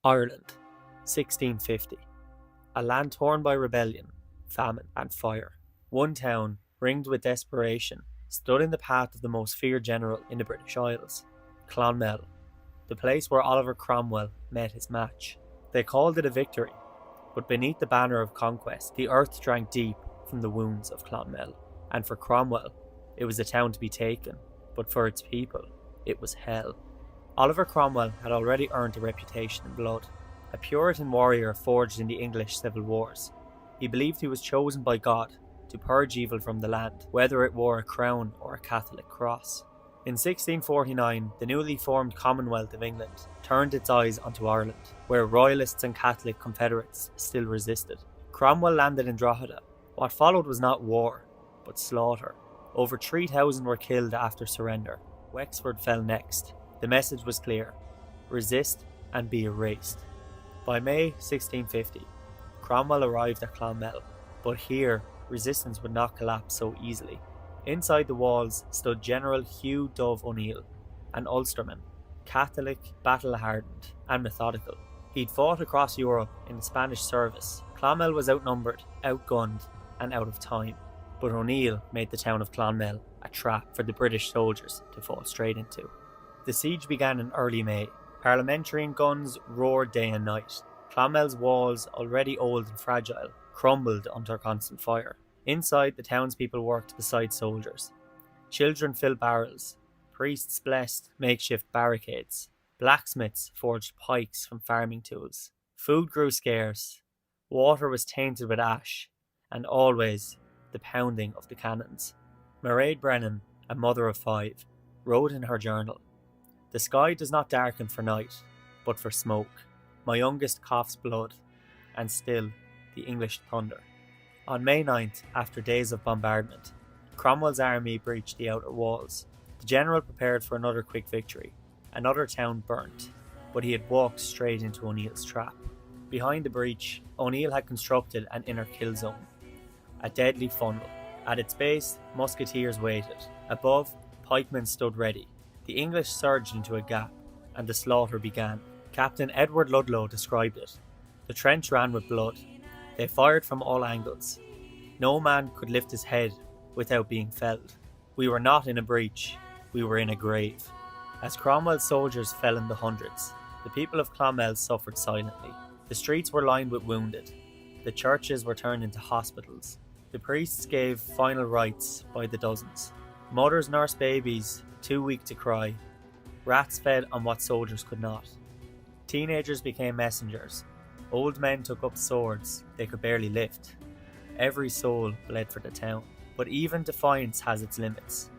Ireland, 1650. A land torn by rebellion, famine and fire. One town, ringed with desperation, stood in the path of the most feared general in the British Isles, Clonmel, the place where Oliver Cromwell met his match. They called it a victory, but beneath the banner of conquest, the earth drank deep from the wounds of Clonmel. And for Cromwell, it was a town to be taken, but for its people, it was hell. Oliver Cromwell had already earned a reputation in blood, a Puritan warrior forged in the English civil wars. He believed he was chosen by God to purge evil from the land, whether it wore a crown or a Catholic cross. In 1649, the newly formed Commonwealth of England turned its eyes onto Ireland, where Royalists and Catholic Confederates still resisted. Cromwell landed in Drogheda. What followed was not war, but slaughter. Over 3,000 were killed after surrender. Wexford fell next. The message was clear: resist and be erased. By May 1650, Cromwell arrived at Clonmel, but here resistance would not collapse so easily. Inside the walls stood General Hugh Dubh O'Neill, an Ulsterman, Catholic, battle-hardened and methodical. He'd fought across Europe in the Spanish service. Clonmel was outnumbered, outgunned and out of time, but O'Neill made the town of Clonmel a trap for the British soldiers to fall straight into. The siege began in early May. Parliamentarian guns roared day and night. Clonmel's walls, already old and fragile, crumbled under constant fire. Inside, the townspeople worked beside soldiers. Children filled barrels. Priests blessed makeshift barricades. Blacksmiths forged pikes from farming tools. Food grew scarce. Water was tainted with ash. And always the pounding of the cannons. Mairead Brennan, a mother of 5, wrote in her journal, "The sky does not darken for night, but for smoke. My youngest coughs blood, and still the English thunder." On May 9th, after days of bombardment, Cromwell's army breached the outer walls. The general prepared for another quick victory. Another town burnt, but he had walked straight into O'Neill's trap. Behind the breach, O'Neill had constructed an inner kill zone, a deadly funnel. At its base, musketeers waited. Above, pikemen stood ready. The English surged into a gap, and the slaughter began. Captain Edward Ludlow described it. The trench ran with blood. They fired from all angles. No man could lift his head without being felled. We were not in a breach, we were in a grave. As Cromwell's soldiers fell in the hundreds, the people of Clonmel suffered silently. The streets were lined with wounded. The churches were turned into hospitals. The priests gave final rites by the dozens. Mothers nursed babies too weak to cry. Rats fed on what soldiers could not. Teenagers became messengers. Old men took up swords they could barely lift. Every soul bled for the town. But even defiance has its limits.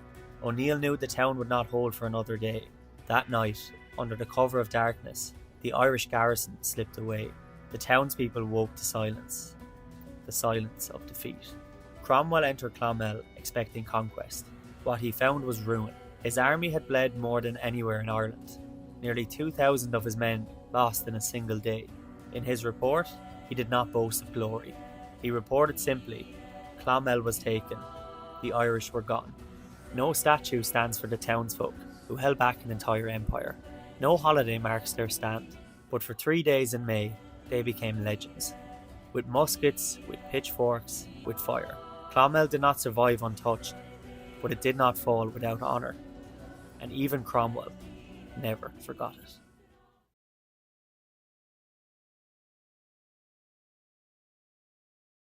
O'Neill knew the town would not hold for another day. That night, under the cover of darkness, the Irish garrison slipped away. The townspeople woke to silence. The silence of defeat. Cromwell entered Clonmel expecting conquest. What he found was ruin. His army had bled more than anywhere in Ireland. Nearly 2,000 of his men lost in a single day. In his report, he did not boast of glory. He reported simply, Clonmel was taken, the Irish were gone. No statue stands for the townsfolk who held back an entire empire. No holiday marks their stand, but for 3 days in May, they became legends. With muskets, with pitchforks, with fire. Clonmel did not survive untouched, but it did not fall without honour. And even Cromwell never forgot it.